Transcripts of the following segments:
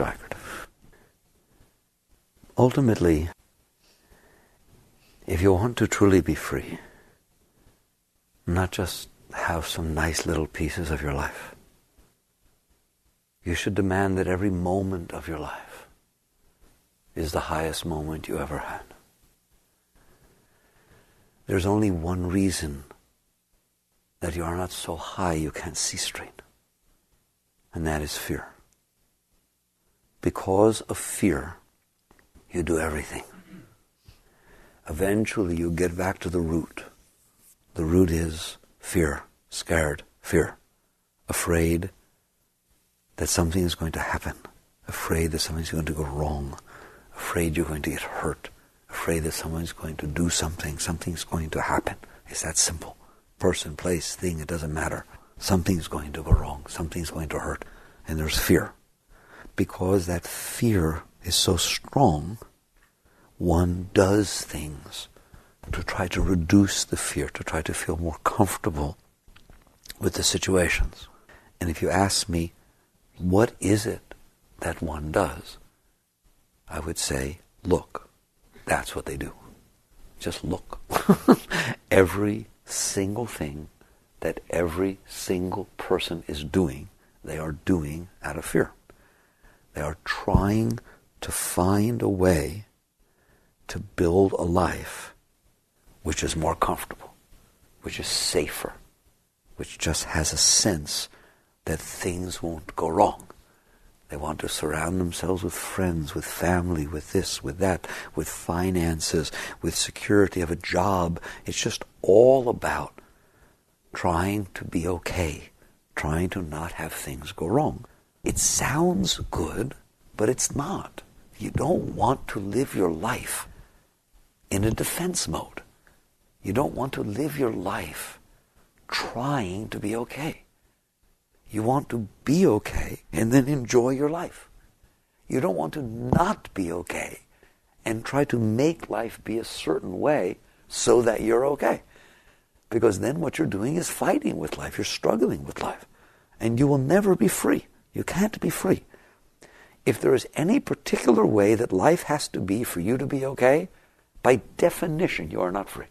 Jagged. Ultimately, if you want to truly be free, not just have some nice little pieces of your life, you should demand that every moment of your life is the highest moment you ever had. There's only one reason that you are not so high you can't see straight, and that is fear. Because of fear, you do everything. Eventually you get back to the root. The root is fear, scared, fear, afraid that something is going to happen, afraid that something's going to go wrong, afraid you're going to get hurt, afraid that someone's going to do something, something's going to happen. It's that simple. Person, place, thing, it doesn't matter. Something's going to go wrong, something's going to hurt, and there's fear. Because that fear is so strong, one does things to try to reduce the fear, to try to feel more comfortable with the situations. And if you ask me, what is it that one does? I would say, look. That's what they do. Just look. Every single thing that every single person is doing, they are doing out of fear. They are trying to find a way to build a life which is more comfortable, which is safer, which just has a sense that things won't go wrong. They want to surround themselves with friends, with family, with this, with that, with finances, with security of a job. It's just all about trying to be okay, trying to not have things go wrong. It sounds good, but it's not. You don't want to live your life in a defense mode. You don't want to live your life trying to be okay. You want to be okay and then enjoy your life. You don't want to not be okay and try to make life be a certain way so that you're okay. Because then what you're doing is fighting with life. You're struggling with life. And you will never be free. You can't be free. If there is any particular way that life has to be for you to be okay, by definition you are not free.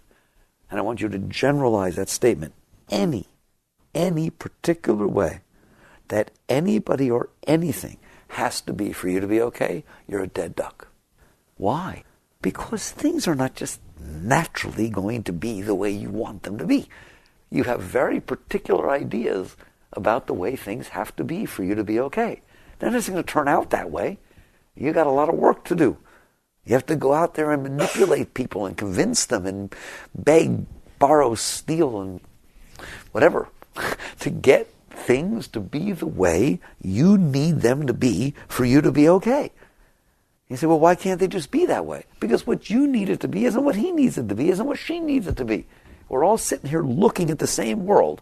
And I want you to generalize that statement. Any particular way that anybody or anything has to be for you to be okay, you're a dead duck. Why? Because things are not just naturally going to be the way you want them to be. You have very particular ideas about the way things have to be for you to be okay. They're not going to turn out that way. You got a lot of work to do. You have to go out there and manipulate people and convince them and beg, borrow, steal, and whatever to get things to be the way you need them to be for you to be okay. You say, well, why can't they just be that way? Because what you need it to be isn't what he needs it to be, isn't what she needs it to be. We're all sitting here looking at the same world.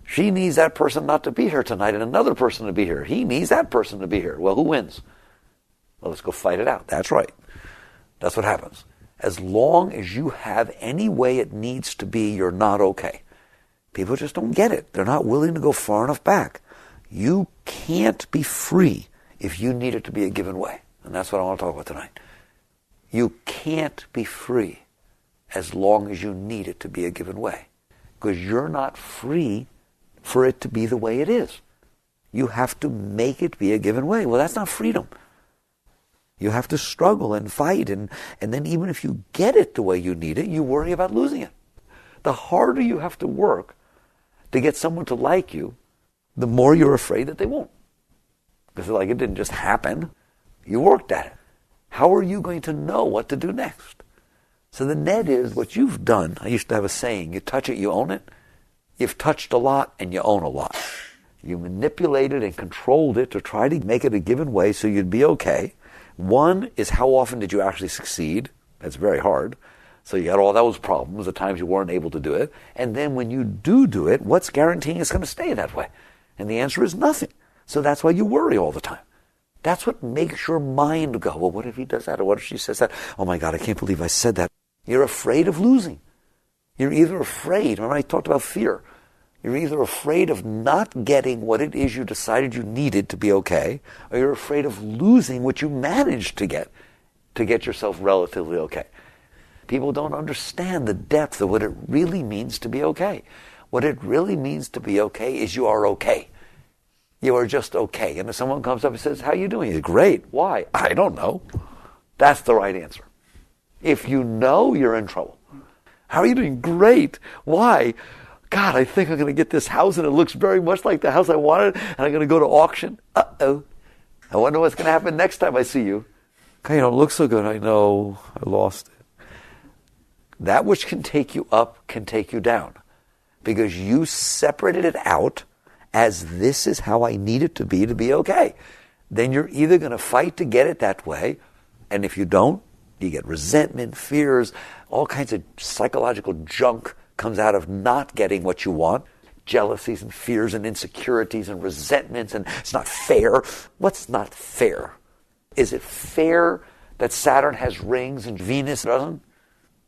She needs that person not to be here tonight and another person to be here. He needs that person to be here. Well, who wins? Well, let's go fight it out. That's right. That's what happens. As long as you have any way it needs to be, you're not okay. People just don't get it. They're not willing to go far enough back. You can't be free if you need it to be a given way. And that's what I want to talk about tonight. You can't be free as long as you need it to be a given way. Because you're not free for it to be the way it is. You have to make it be a given way. Well, that's not freedom. You have to struggle and fight, and then even if you get it the way you need it, you worry about losing it. The harder you have to work to get someone to like you, the more you're afraid that they won't. Because like it didn't just happen. You worked at it. How are you going to know what to do next? So the net is what you've done. I used to have a saying, you touch it, you own it. You've touched a lot and you own a lot. You manipulated and controlled it to try to make it a given way so you'd be okay. One is how often did you actually succeed? That's very hard. So you got all those problems, the times you weren't able to do it. And then when you do it, what's guaranteeing it's going to stay that way? And the answer is nothing. So that's why you worry all the time. That's what makes your mind go, well, what if he does that? Or what if she says that? Oh my God, I can't believe I said that. You're afraid of losing. You're either afraid, remember I talked about fear. You're either afraid of not getting what it is you decided you needed to be okay, or you're afraid of losing what you managed to get yourself relatively okay. People don't understand the depth of what it really means to be okay. What it really means to be okay is you are okay. You are just okay. And if someone comes up and says, how are you doing? You're great. Why? I don't know. That's the right answer. If you know, you're in trouble. How are you doing? Great. Why? God, I think I'm going to get this house and it looks very much like the house I wanted and I'm going to go to auction. Uh-oh. I wonder what's going to happen next time I see you. Okay, it looks so good. I know. I lost it. That which can take you up can take you down because you separated it out as this is how I need it to be okay. Then you're either going to fight to get it that way, and if you don't, you get resentment, fears, all kinds of psychological junk comes out of not getting what you want. Jealousies and fears and insecurities and resentments, and it's not fair. What's not fair? Is it fair that Saturn has rings and Venus doesn't?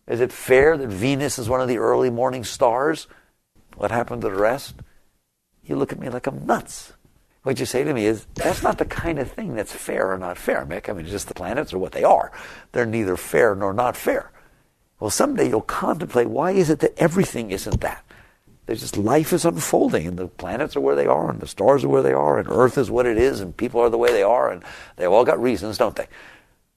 Is it fair that Venus is one of the early morning stars? What happened to the rest? You look at me like I'm nuts. What you say to me is, that's not the kind of thing that's fair or not fair, Mick. I mean, just the planets are what they are. They're neither fair nor not fair. Well, someday you'll contemplate, why is it that everything isn't that? There's just life is unfolding, and the planets are where they are, and the stars are where they are, and Earth is what it is, and people are the way they are, and they've all got reasons, don't they?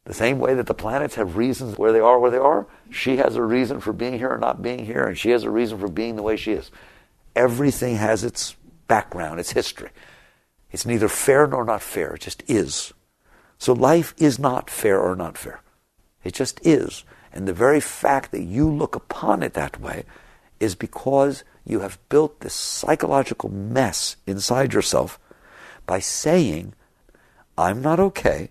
The same way that the planets have reasons where they are, she has a reason for being here or not being here, and she has a reason for being the way she is. Everything has its background, its history. It's neither fair nor not fair, it just is. So life is not fair or not fair. It just is. And the very fact that you look upon it that way is because you have built this psychological mess inside yourself by saying, I'm not okay.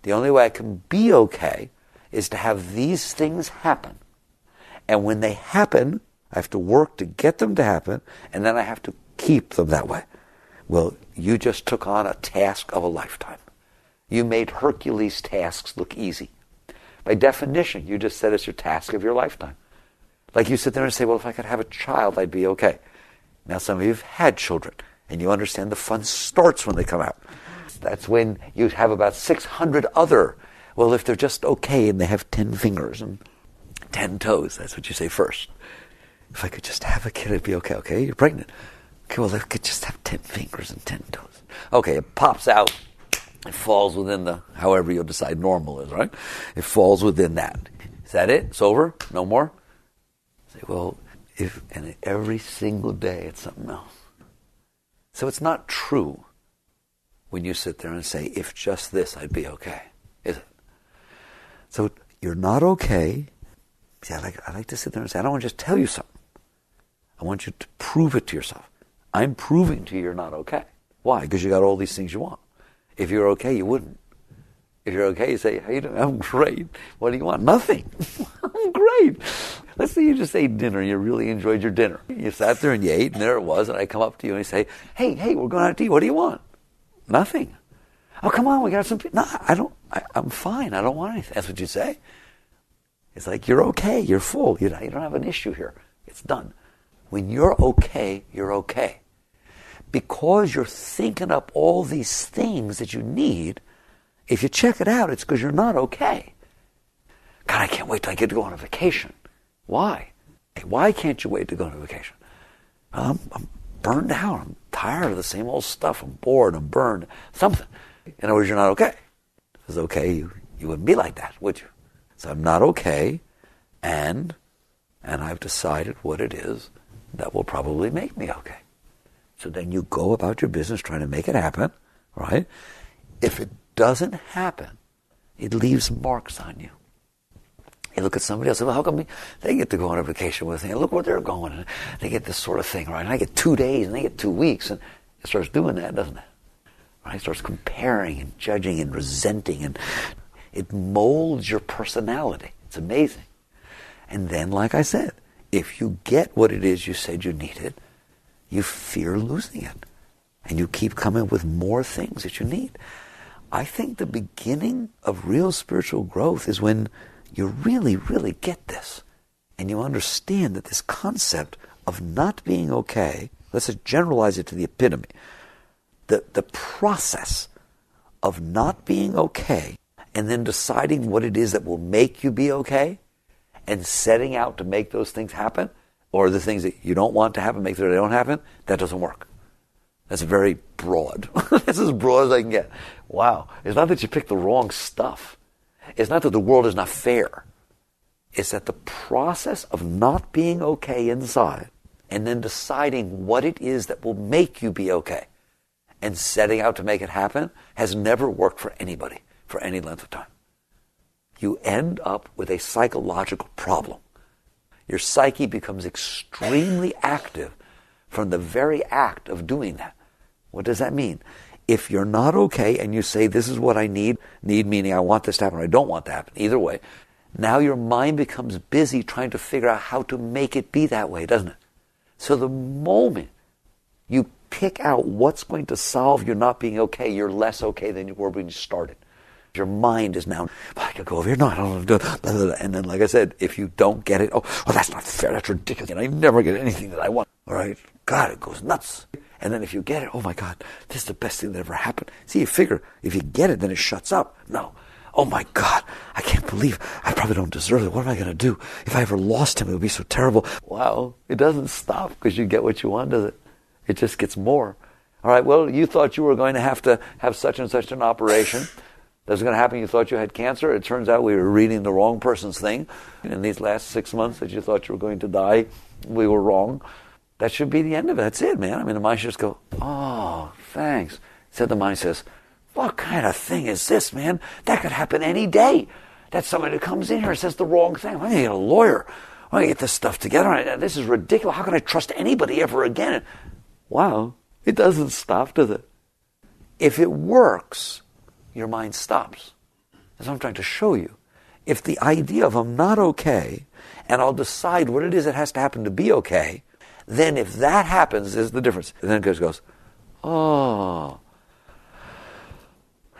The only way I can be okay is to have these things happen. And when they happen, I have to work to get them to happen, and then I have to keep them that way. Well, you just took on a task of a lifetime. You made Hercules' tasks look easy. By definition, you just said it's your task of your lifetime. Like you sit there and say, well, if I could have a child, I'd be okay. Now some of you have had children, and you understand the fun starts when they come out. That's when you have about 600 other, well, if they're just okay and they have 10 fingers and 10 toes, that's what you say first. If I could just have a kid, I'd be okay. Okay, you're pregnant. Okay, well, I could just have 10 fingers and 10 toes. Okay, it pops out. It falls within the, however you'll decide normal is, right? It falls within that. Is that it? It's over? No more? Say, well, and every single day it's something else. So it's not true when you sit there and say, if just this, I'd be okay. Is it? So you're not okay. See, I like to sit there and say, I don't want to just tell you something. I want you to prove it to yourself. I'm proving to you you're not okay. Why? Because you got all these things you want. If you're okay, you wouldn't. If you're okay, you say, how you doing? I'm great. What do you want? Nothing. I'm great. Let's say you just ate dinner and you really enjoyed your dinner. You sat there and you ate, and there it was, and I come up to you and I say, hey, we're going out to eat. What do you want? Nothing. Oh, come on, we got some. No, I'm fine. I don't want anything. That's what you say. It's like, you're okay. You're full. You don't have an issue here. It's done. When you're okay, you're okay. Because you're thinking up all these things that you need, if you check it out, it's because you're not okay. God, I can't wait till I get to go on a vacation. Why? Why can't you wait to go on a vacation? I'm burned out. I'm tired of the same old stuff. I'm bored. I'm burned. Something. In other words, you're not okay. If it was okay, you wouldn't be like that, would you? So I'm not okay, and I've decided what it is that will probably make me okay. So then you go about your business trying to make it happen, right? If it doesn't happen, it leaves marks on you. You look at somebody else, well, how come they get to go on a vacation with me? Look where they're going. And they get this sort of thing, right? And I get 2 days, and they get 2 weeks. And it starts doing that, doesn't it? Right? It starts comparing and judging and resenting. And it molds your personality. It's amazing. And then, like I said, if you get what it is you said you needed, you fear losing it. And you keep coming with more things that you need. I think the beginning of real spiritual growth is when you really, really get this. And you understand that this concept of not being okay, let's just generalize it to the epitome, the process of not being okay and then deciding what it is that will make you be okay and setting out to make those things happen, or the things that you don't want to happen, make sure they don't happen, that doesn't work. That's very broad. That's as broad as I can get. Wow. It's not that you picked the wrong stuff. It's not that the world is not fair. It's that the process of not being okay inside and then deciding what it is that will make you be okay and setting out to make it happen has never worked for anybody for any length of time. You end up with a psychological problem. Your psyche becomes extremely active from the very act of doing that. What does that mean? If you're not okay and you say, this is what I need meaning I want this to happen or I don't want to happen, either way, now your mind becomes busy trying to figure out how to make it be that way, doesn't it? So the moment you pick out what's going to solve your not being okay, you're less okay than you were when you started. Your mind is now, I could go over here, no, I don't want to do it, blah, blah, blah. And then, like I said, if you don't get it, well, that's not fair, that's ridiculous, and I never get anything that I want. All right? God, it goes nuts. And then if you get it, oh my God, this is the best thing that ever happened. See, you figure, if you get it, then it shuts up. No. Oh my God, I can't believe I probably don't deserve it. What am I going to do? If I ever lost him, it would be so terrible. Wow, it doesn't stop because you get what you want, does it? It just gets more. All right, well, you thought you were going to have such and such an operation. That's going to happen. You thought you had cancer. It turns out we were reading the wrong person's thing. In these last 6 months that you thought you were going to die, we were wrong. That should be the end of it. That's it, man. I mean, the mind should just go, oh, thanks. Instead, the mind says, what kind of thing is this, man? That could happen any day. That's somebody who comes in here and says the wrong thing. I'm going to get a lawyer. I'm going to get this stuff together. This is ridiculous. How can I trust anybody ever again? Wow. It doesn't stop, does it? If it works, your mind stops. That's what I'm trying to show you. If the idea of I'm not okay, and I'll decide what it is that has to happen to be okay, then if that happens, is the difference. And then it goes, oh,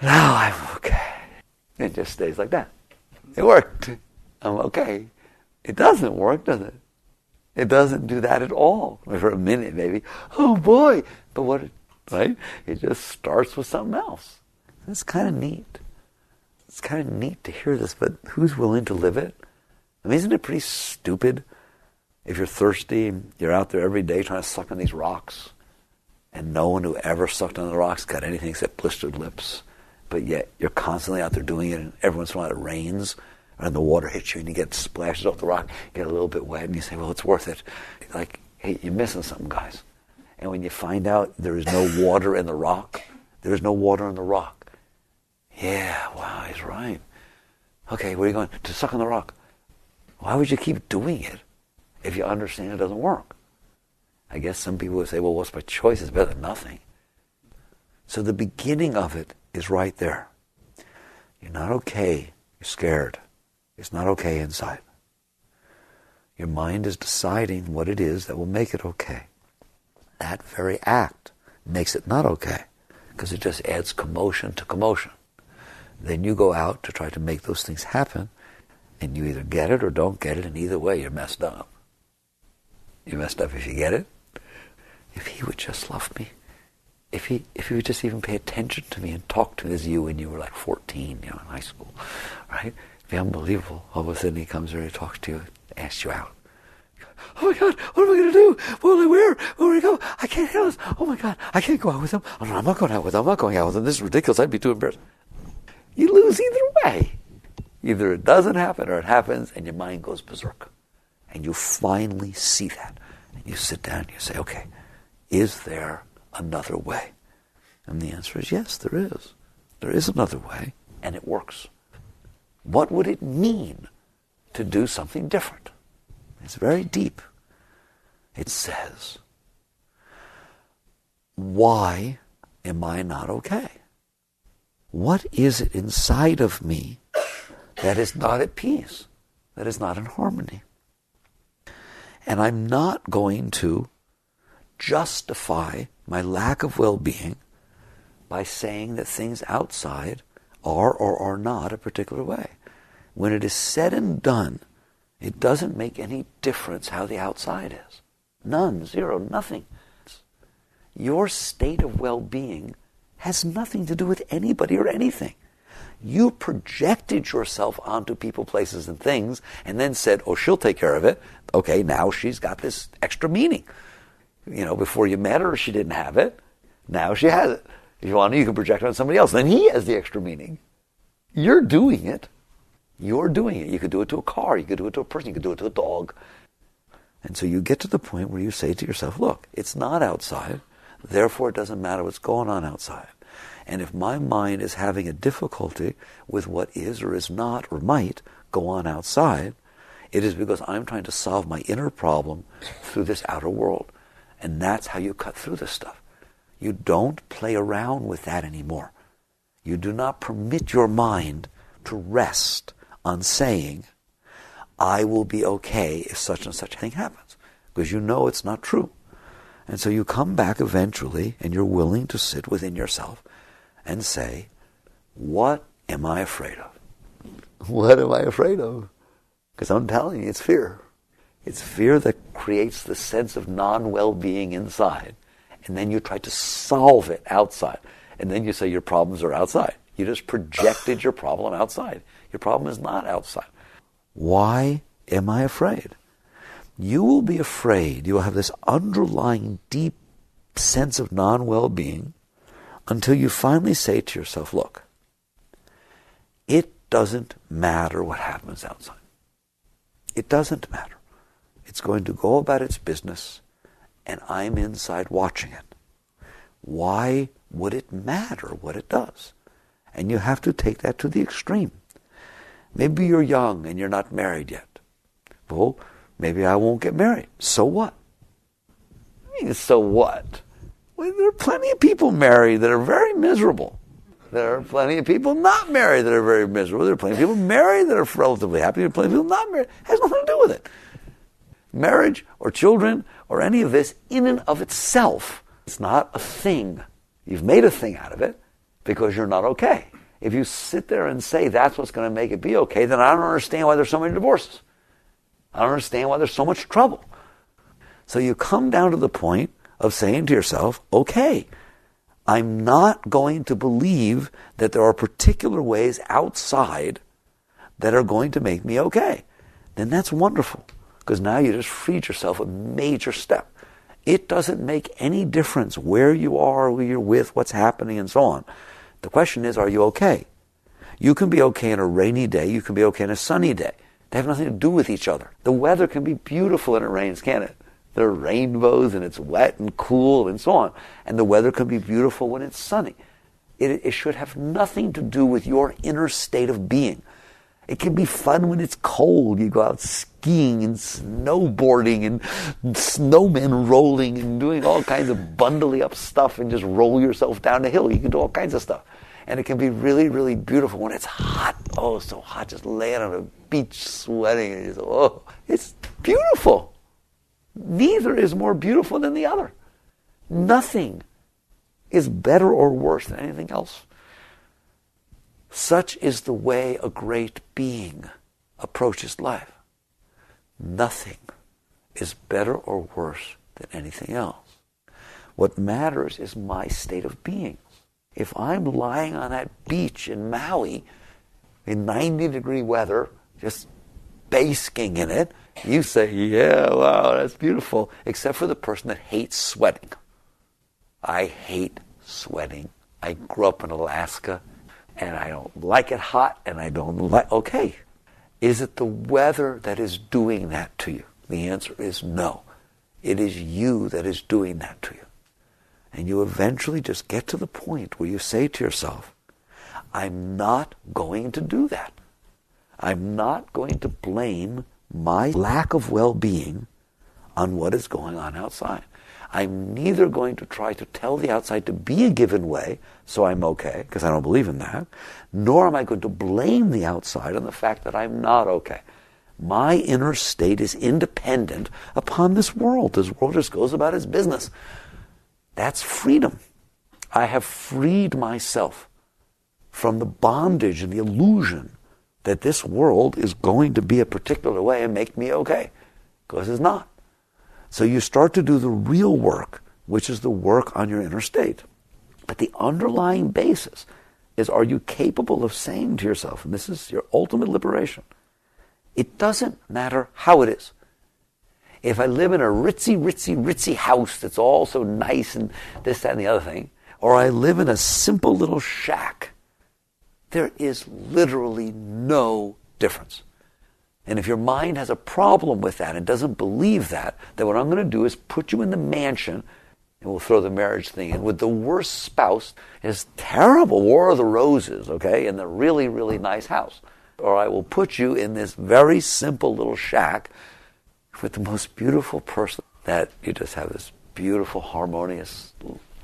now I'm okay. It just stays like that. It worked. I'm okay. It doesn't work, does it? It doesn't do that at all. For a minute, maybe. Oh boy. But what, right? It just starts with something else. It's kind of neat. It's kind of neat to hear this, but who's willing to live it? I mean, isn't it pretty stupid? If you're thirsty, you're out there every day trying to suck on these rocks, and no one who ever sucked on the rocks got anything except blistered lips. But yet you're constantly out there doing it, and every once in a while it rains, and the water hits you, and you get splashes off the rock, get a little bit wet, and you say, well, it's worth it. Like, hey, you're missing something, guys. And when you find out there is no water in the rock, there is no water in the rock. Yeah, wow, he's right. Okay, where are you going? To suck on the rock. Why would you keep doing it if you understand it doesn't work? I guess some people would say, well, what's my choice? It's better than nothing. So the beginning of it is right there. You're not okay. You're scared. It's not okay inside. Your mind is deciding what it is that will make it okay. That very act makes it not okay because it just adds commotion to commotion. Then you go out to try to make those things happen, and you either get it or don't get it, and either way you're messed up. You're messed up if you get it. If he would just love me, if he would just even pay attention to me and talk to me as you when you were like 14, in high school, right? It'd be unbelievable. All of a sudden he comes there, he talks to you, asks you out. Oh my God, what am I going to do? What will I wear? Where will I go? I can't handle this. Oh my God, I can't go out with him. Oh no, I'm not going out with him. I'm not going out with him. This is ridiculous. I'd be too embarrassed. You lose either way. Either it doesn't happen or it happens and your mind goes berserk. And you finally see that. And you sit down and you say, okay, is there another way? And the answer is yes, there is. There is another way, and it works. What would it mean to do something different? It's very deep. It says, why am I not okay? What is it inside of me that is not at peace, that is not in harmony? And I'm not going to justify my lack of well-being by saying that things outside are or are not a particular way. When it is said and done, it doesn't make any difference how the outside is. None, zero, nothing. Your state of well-being has nothing to do with anybody or anything. You projected yourself onto people, places, and things, and then said, oh, she'll take care of it. Okay, now she's got this extra meaning. Before you met her, she didn't have it. Now she has it. If you want to, you can project it on somebody else. Then he has the extra meaning. You're doing it. You're doing it. You could do it to a car. You could do it to a person. You could do it to a dog. And so you get to the point where you say to yourself, look, it's not outside. Therefore, it doesn't matter what's going on outside. And if my mind is having a difficulty with what is or is not or might go on outside, it is because I'm trying to solve my inner problem through this outer world. And that's how you cut through this stuff. You don't play around with that anymore. You do not permit your mind to rest on saying, I will be okay if such and such a thing happens. Because you know it's not true. And so you come back eventually and you're willing to sit within yourself and say, what am I afraid of? What am I afraid of? Because I'm telling you, it's fear. It's fear that creates the sense of non-well-being inside. And then you try to solve it outside. And then you say your problems are outside. You just projected your problem outside. Your problem is not outside. Why am I afraid? You will be afraid. You will have this underlying deep sense of non-well-being until you finally say to yourself, look, it doesn't matter what happens outside. It doesn't matter. It's going to go about its business, and I'm inside watching it. Why would it matter what it does? And you have to take that to the extreme. Maybe you're young and you're not married yet. Well, maybe I won't get married. So what? I mean, so what? Well, there are plenty of people married that are very miserable. There are plenty of people not married that are very miserable. There are plenty of people married that are relatively happy. There are plenty of people not married. It has nothing to do with it. Marriage or children or any of this in and of itself, it's not a thing. You've made a thing out of it because you're not okay. If you sit there and say that's what's going to make it be okay, then I don't understand why there's so many divorces. I don't understand why there's so much trouble. So you come down to the point of saying to yourself, okay, I'm not going to believe that there are particular ways outside that are going to make me okay. Then that's wonderful, because now you just freed yourself a major step. It doesn't make any difference where you are, who you're with, what's happening, and so on. The question is, are you okay? You can be okay on a rainy day. You can be okay on a sunny day. They have nothing to do with each other. The weather can be beautiful when it rains, can't it? There are rainbows and it's wet and cool and so on. And the weather can be beautiful when it's sunny. It should have nothing to do with your inner state of being. It can be fun when it's cold. You go out skiing and snowboarding and snowmen rolling and doing all kinds of bundly up stuff and just roll yourself down the hill. You can do all kinds of stuff. And it can be really, really beautiful when it's hot. Oh, so hot, just laying on a beach sweating. And it's beautiful. Neither is more beautiful than the other. Nothing is better or worse than anything else. Such is the way a great being approaches life. Nothing is better or worse than anything else. What matters is my state of being. If I'm lying on that beach in Maui in 90-degree weather, just basking in it, you say, yeah, wow, that's beautiful, except for the person that hates sweating. I hate sweating. I grew up in Alaska, and I don't like it hot, and I don't like... Okay, is it the weather that is doing that to you? The answer is no. It is you that is doing that to you. And you eventually just get to the point where you say to yourself, I'm not going to do that. I'm not going to blame my lack of well-being on what is going on outside. I'm neither going to try to tell the outside to be a given way, so I'm okay, because I don't believe in that, nor am I going to blame the outside on the fact that I'm not okay. My inner state is independent upon this world. This world just goes about its business. That's freedom. I have freed myself from the bondage and the illusion that this world is going to be a particular way and make me okay, because it's not. So you start to do the real work, which is the work on your inner state. But the underlying basis is, are you capable of saying to yourself, and this is your ultimate liberation, it doesn't matter how it is. If I live in a ritzy house that's all so nice and this, that, and the other thing, or I live in a simple little shack, there is literally no difference. And if your mind has a problem with that and doesn't believe that, then what I'm going to do is put you in the mansion, and we'll throw the marriage thing in, with the worst spouse, is terrible War of the Roses, okay, in the really, really nice house. Or I will put you in this very simple little shack with the most beautiful person that you just have this beautiful, harmonious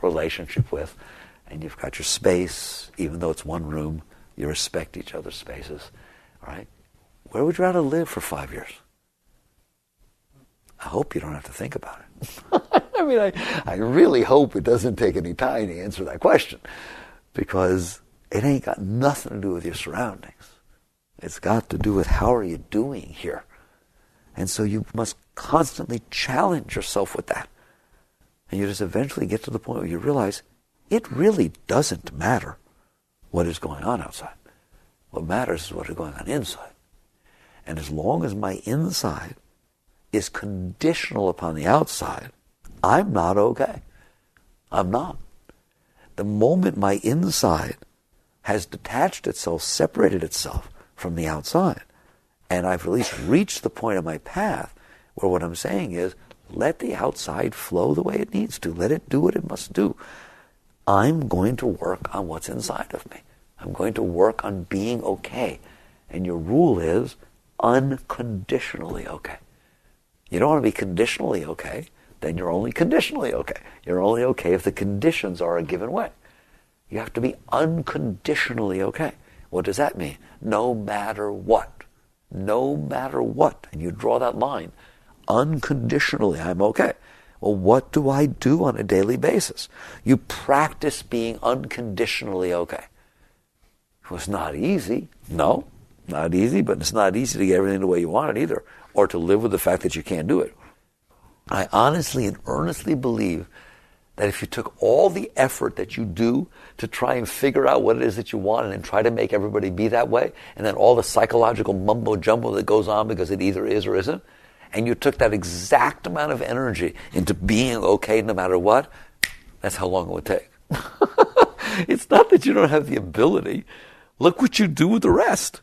relationship with, and you've got your space, even though it's one room, you respect each other's spaces, all right? Where would you rather live for 5 years? I hope you don't have to think about it. I mean, I really hope it doesn't take any time to answer that question, because it ain't got nothing to do with your surroundings. It's got to do with, how are you doing here? And so you must constantly challenge yourself with that. And you just eventually get to the point where you realize it really doesn't matter what is going on outside. What matters is what is going on inside. And as long as my inside is conditional upon the outside, I'm not okay. I'm not. The moment my inside has detached itself, separated itself from the outside, and I've at least reached the point of my path where what I'm saying is, let the outside flow the way it needs to. Let it do what it must do. I'm going to work on what's inside of me. I'm going to work on being okay. And your rule is unconditionally okay. You don't want to be conditionally okay, then you're only conditionally okay. You're only okay if the conditions are a given way. You have to be unconditionally okay. What does that mean? No matter what. No matter what. And you draw that line. Unconditionally, I'm okay. Well, what do I do on a daily basis? You practice being unconditionally okay. Well, it's not easy. No, not easy, but it's not easy to get everything the way you want it either, or to live with the fact that you can't do it. I honestly and earnestly believe that if you took all the effort that you do to try and figure out what it is that you want and then try to make everybody be that way, and then all the psychological mumbo-jumbo that goes on because it either is or isn't, and you took that exact amount of energy into being okay no matter what, that's how long it would take. It's not that you don't have the ability. Look what you do with the rest.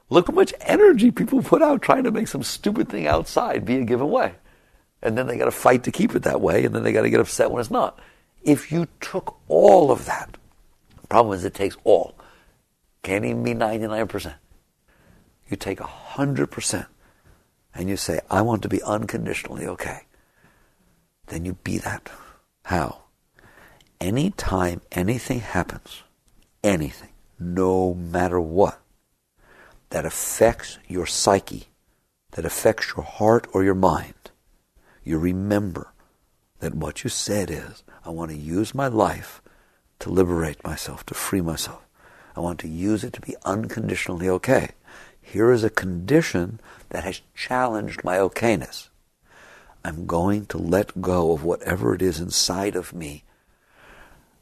Look how much energy people put out trying to make some stupid thing outside be a given way. And then they got to fight to keep it that way, and then they got to get upset when it's not. If you took all of that, the problem is it takes all. Can't even be 99%. You take 100%, and you say, I want to be unconditionally okay. Then you be that. How? Anytime anything happens, anything, no matter what, that affects your psyche, that affects your heart or your mind, you remember that what you said is, I want to use my life to liberate myself, to free myself. I want to use it to be unconditionally okay. Here is a condition that has challenged my okayness. I'm going to let go of whatever it is inside of me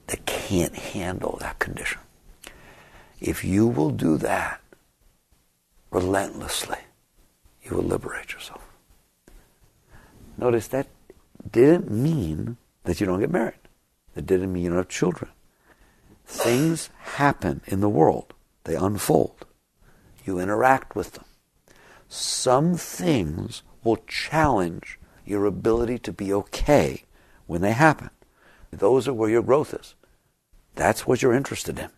that can't handle that condition. If you will do that relentlessly, you will liberate yourself. Notice that didn't mean that you don't get married. That didn't mean you don't have children. Things happen in the world. They unfold. You interact with them. Some things will challenge your ability to be okay when they happen. Those are where your growth is. That's what you're interested in.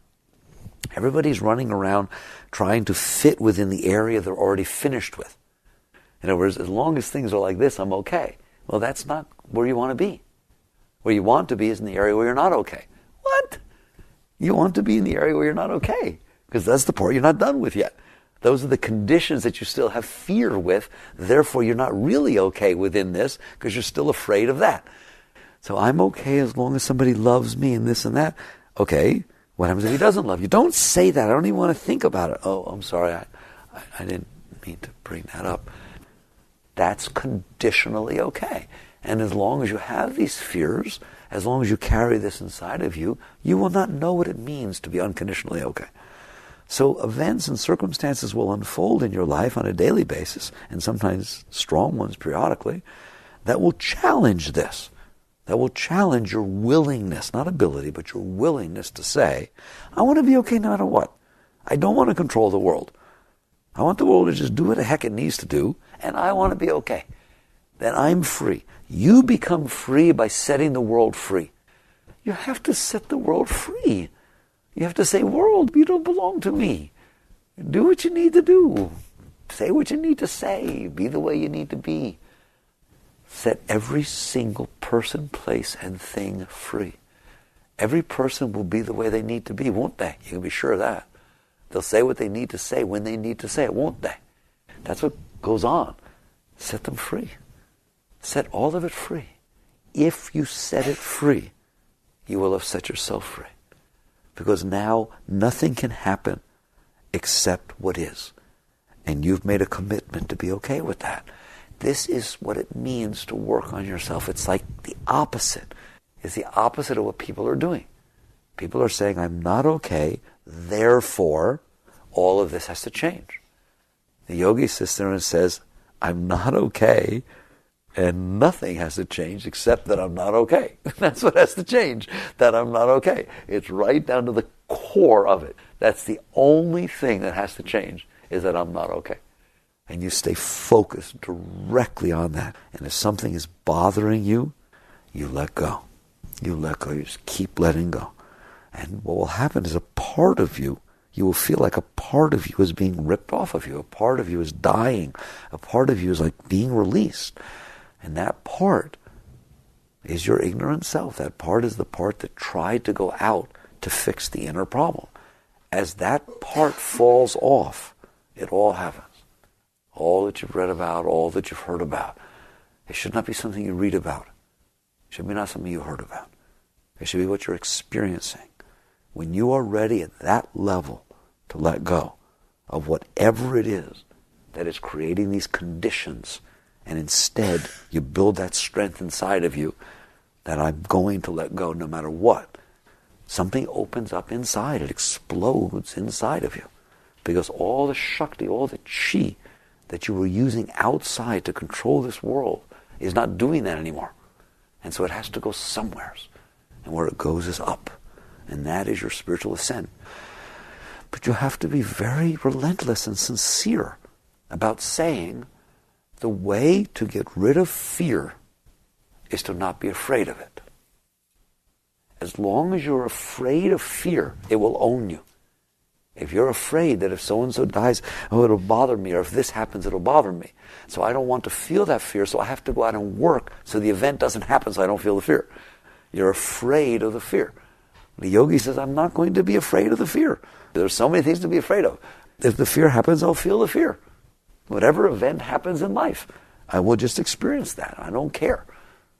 Everybody's running around trying to fit within the area they're already finished with. In other words, as long as things are like this, I'm okay. Well, that's not where you want to be. Where you want to be is in the area where you're not okay. What? You want to be in the area where you're not okay, because that's the part you're not done with yet. Those are the conditions that you still have fear with. Therefore, you're not really okay within this because you're still afraid of that. So I'm okay as long as somebody loves me and this and that. Okay, what happens if he doesn't love you? Don't say that. I don't even want to think about it. Oh, I'm sorry. I didn't mean to bring that up. That's conditionally okay. And as long as you have these fears, as long as you carry this inside of you, you will not know what it means to be unconditionally okay. So events and circumstances will unfold in your life on a daily basis, and sometimes strong ones periodically, that will challenge this. That will challenge your willingness, not ability, but your willingness to say, I want to be okay no matter what. I don't want to control the world. I want the world to just do what the heck it needs to do, and I want to be okay. Then I'm free. You become free by setting the world free. You have to set the world free. You have to say, world, you don't belong to me. Do what you need to do. Say what you need to say. Be the way you need to be. Set every single person, place, and thing free. Every person will be the way they need to be, won't they? You can be sure of that. They'll say what they need to say when they need to say it, won't they? That's what goes on. Set them free. Set all of it free. If you set it free, you will have set yourself free. Because now nothing can happen except what is. And you've made a commitment to be okay with that. This is what it means to work on yourself. It's like the opposite. It's the opposite of what people are doing. People are saying, I'm not okay, therefore all of this has to change. The yogi sits there and says, I'm not okay, and nothing has to change except that I'm not okay. That's what has to change, that I'm not okay. It's right down to the core of it. That's the only thing that has to change, is that I'm not okay. And you stay focused directly on that. And if something is bothering you, you let go. You let go. You just keep letting go. And what will happen is a part of you, you will feel like a part of you is being ripped off of you. A part of you is dying. A part of you is like being released. And that part is your ignorant self. That part is the part that tried to go out to fix the inner problem. As that part falls off, it all happens. All that you've read about, all that you've heard about. It should not be something you read about. It should be not something you heard about. It should be what you're experiencing. When you are ready at that level to let go of whatever it is that is creating these conditions, and instead you build that strength inside of you that I'm going to let go no matter what, something opens up inside. It explodes inside of you. Because all the Shakti, all the Chi that you were using outside to control this world is not doing that anymore. And so it has to go somewhere. And where it goes is up. And that is your spiritual ascent. But you have to be very relentless and sincere about saying the way to get rid of fear is to not be afraid of it. As long as you're afraid of fear, it will own you. If you're afraid that if so-and-so dies, oh, it'll bother me, or if this happens, it'll bother me. So I don't want to feel that fear, so I have to go out and work so the event doesn't happen so I don't feel the fear. You're afraid of the fear. The yogi says, I'm not going to be afraid of the fear. There's so many things to be afraid of. If the fear happens, I'll feel the fear. Whatever event happens in life, I will just experience that. I don't care.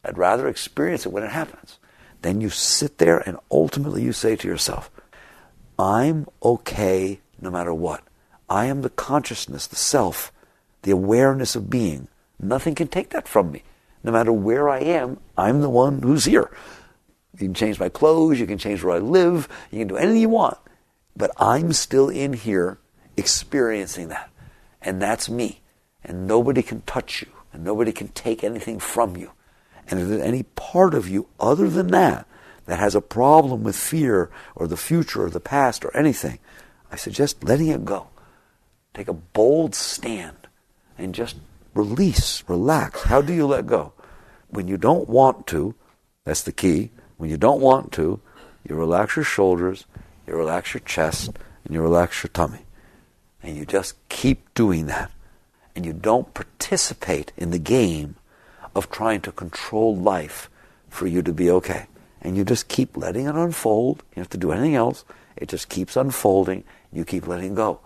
I'd rather experience it when it happens. Then you sit there and ultimately you say to yourself, I'm okay no matter what. I am the consciousness, the self, the awareness of being. Nothing can take that from me. No matter where I am, I'm the one who's here. You can change my clothes, you can change where I live, you can do anything you want. But I'm still in here experiencing that. And that's me. And nobody can touch you. And nobody can take anything from you. And if there's any part of you other than that has a problem with fear or the future or the past or anything, I suggest letting it go. Take a bold stand and just release, relax. How do you let go? When you don't want to, that's the key. When you don't want to, you relax your shoulders, you relax your chest, and you relax your tummy. And you just keep doing that. And you don't participate in the game of trying to control life for you to be okay. And you just keep letting it unfold. You don't have to do anything else. It just keeps unfolding. You keep letting go.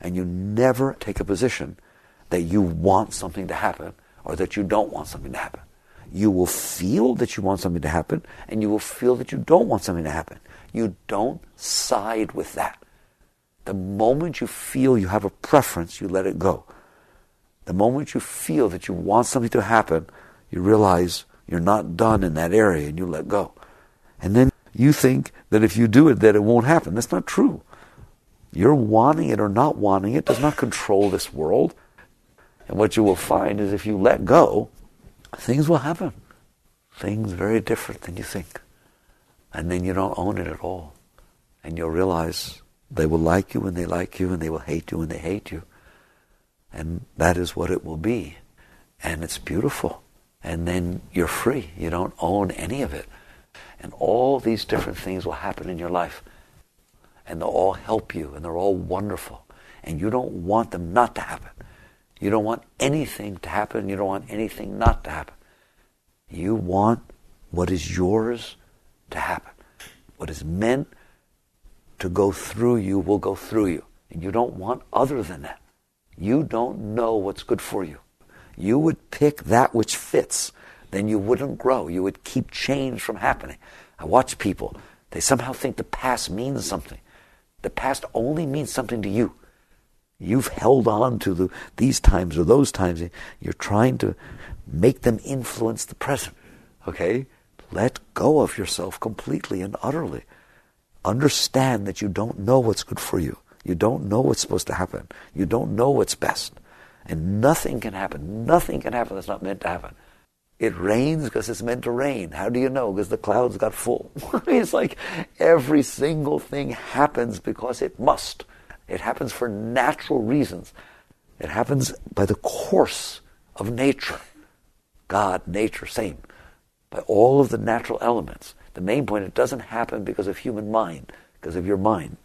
And you never take a position that you want something to happen or that you don't want something to happen. You will feel that you want something to happen, and you will feel that you don't want something to happen. You don't side with that. The moment you feel you have a preference, you let it go. The moment you feel that you want something to happen, you realize You're not done in that area, and you let go. And then you think that if you do it, that it won't happen. That's not true. Your wanting it or not wanting it does not control this world. And what you will find is if you let go, things will happen. Things very different than you think. And then you don't own it at all. And you'll realize they will like you when they like you, and they will hate you when they hate you. And that is what it will be. And it's beautiful. And then you're free. You don't own any of it. And all these different things will happen in your life. And they'll all help you, and they're all wonderful. And you don't want them not to happen. You don't want anything to happen. You don't want anything not to happen. You want what is yours to happen. What is meant to go through you will go through you. And you don't want other than that. You don't know what's good for you. You would pick that which fits. Then you wouldn't grow. You would keep change from happening. I watch people. They somehow think the past means something. The past only means something to you. You've held on to these times or those times. You're trying to make them influence the present. Okay? Let go of yourself completely and utterly. Understand that you don't know what's good for you. You don't know what's supposed to happen. You don't know what's best. And nothing can happen. Nothing can happen that's not meant to happen. It rains because it's meant to rain. How do you know? Because the clouds got full. It's like every single thing happens because it must. It happens for natural reasons. It happens by the course of nature. God, nature, same. By all of the natural elements. The main point, it doesn't happen because of human mind, because of your mind.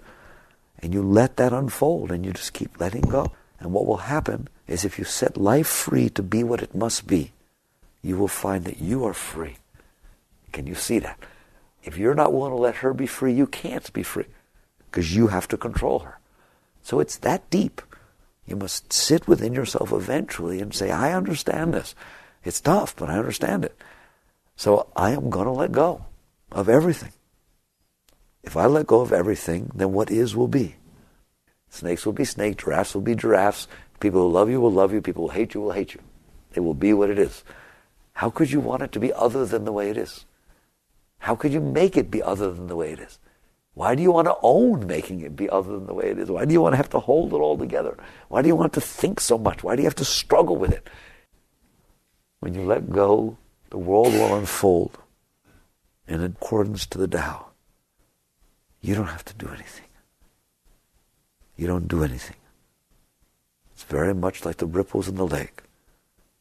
And you let that unfold, and you just keep letting go. And what will happen is if you set life free to be what it must be, you will find that you are free. Can you see that? If you're not willing to let her be free, you can't be free, because you have to control her. So it's that deep. You must sit within yourself eventually and say, I understand this. It's tough, but I understand it. So I am going to let go of everything. If I let go of everything, then what is will be. Snakes will be snakes, giraffes will be giraffes. People who love you will love you, people who hate you will hate you. It will be what it is. How could you want it to be other than the way it is? How could you make it be other than the way it is? Why do you want to own making it be other than the way it is? Why do you want to have to hold it all together? Why do you want to think so much? Why do you have to struggle with it? When you let go, the world will unfold in accordance to the Tao. You don't have to do anything. You don't do anything. It's very much like the ripples in the lake.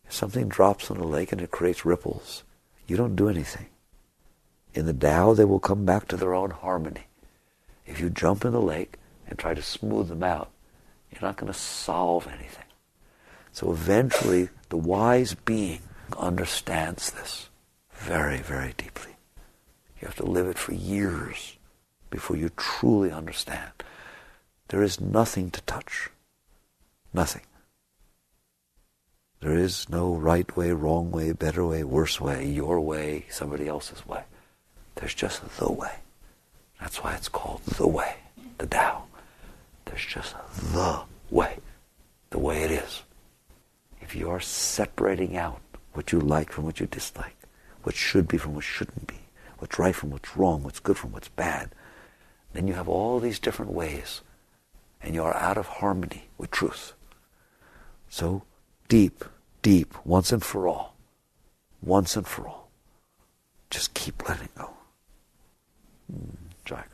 If something drops in the lake and it creates ripples, you don't do anything. In the Tao, they will come back to their own harmony. If you jump in the lake and try to smooth them out, you're not going to solve anything. So eventually, the wise being understands this very, very deeply. You have to live it for years before you truly understand. There is nothing to touch. Nothing. There is no right way, wrong way, better way, worse way, your way, somebody else's way. There's just the way. That's why it's called the way, the Tao. There's just the way it is. If you are separating out what you like from what you dislike, what should be from what shouldn't be, what's right from what's wrong, what's good from what's bad, then you have all these different ways, and you are out of harmony with truth. So deep, once and for all, just keep letting go. Jack.